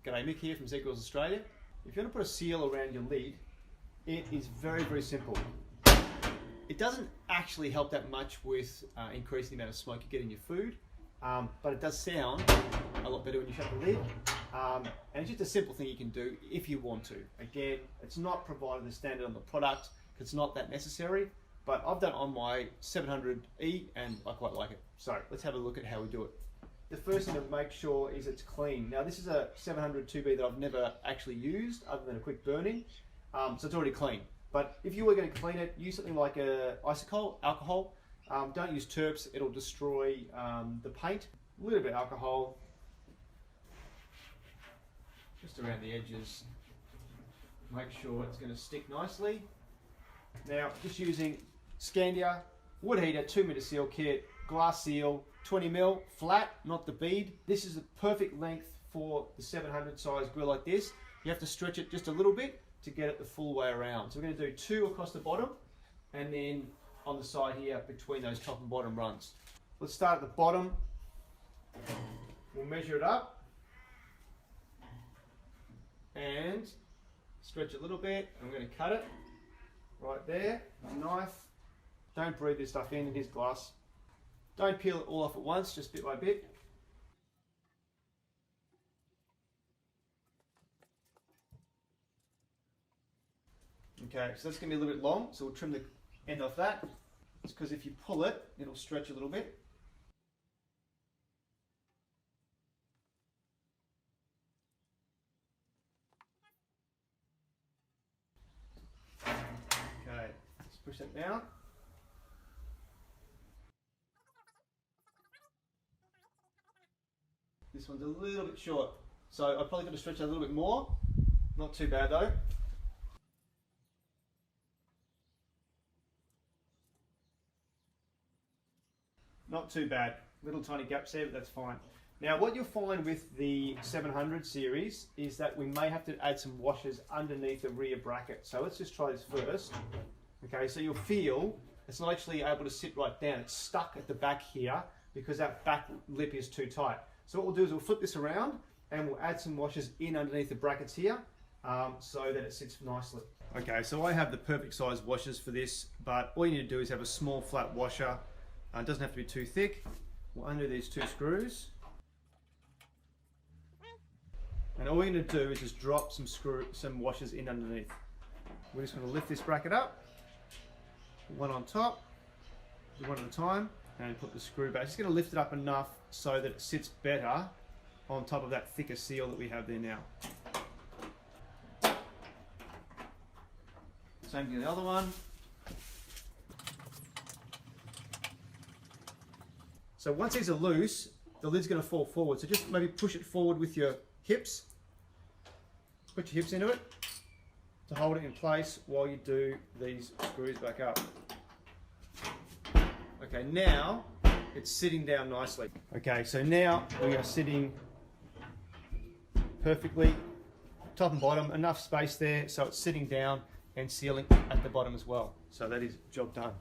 G'day, Mick here from Zgrills Australia. If you want to put a seal around your lid, it is very, very simple. It doesn't actually help that much with increasing the amount of smoke you get in your food, but it does sound a lot better when you shut the lid. And it's just a simple thing you can do if you want to. Again, it's not provided as standard on the product because it's not that necessary, but I've done it on my 700E and I quite like it. So let's have a look at how we do it. The first thing to make sure is it's clean. Now this is a 700 2B that I've never actually used other than a quick burning, so it's already clean. But if you were going to clean it, use something like alcohol. Don't use terps, it'll destroy the paint. A little bit of alcohol, just around the edges. Make sure it's going to stick nicely. Now just using scandia, wood heater, 2-meter seal kit, glass seal, 20mm, flat, not the bead. This is the perfect length for the 700 size grill like this. You have to stretch it just a little bit to get it the full way around. So we're going to do 2 across the bottom and then on the side here between those top and bottom rungs. Let's start at the bottom. We'll measure it up and stretch it a little bit. I'm going to cut it right there with a knife. Don't breathe this stuff in, it is glass. Don't peel it all off at once, just bit by bit. Okay, so that's going to be a little bit long, so we'll trim the end off that. It's because if you pull it, it'll stretch a little bit. Okay, let's push that down. This one's a little bit short, so I've probably got to stretch it a little bit more. Not too bad though. Not too bad. Little tiny gaps there, but that's fine. Now what you'll find with the 700 series is that we may have to add some washers underneath the rear bracket. So let's just try this first. Okay, so you'll feel it's not actually able to sit right down. It's stuck at the back here because that back lip is too tight. So what we'll do is we'll flip this around and we'll add some washers in underneath the brackets here so that it sits nicely. Okay, so I have the perfect size washers for this, but all you need to do is have a small flat washer. It doesn't have to be too thick. We'll undo these 2 screws. And all we're going to do is just drop some washers in underneath. We're just going to lift this bracket up, put one on top, do one at a time, and put the screw back. Just going to lift it up enough so that it sits better on top of that thicker seal that we have there now. Same thing with the other one. So once these are loose, the lid's going to fall forward. So just maybe push it forward with your hips. Put your hips into it to hold it in place while you do these screws back up. Okay, now it's sitting down nicely. Okay, so now we are sitting perfectly, top and bottom, enough space there so it's sitting down and sealing at the bottom as well. So that is job done.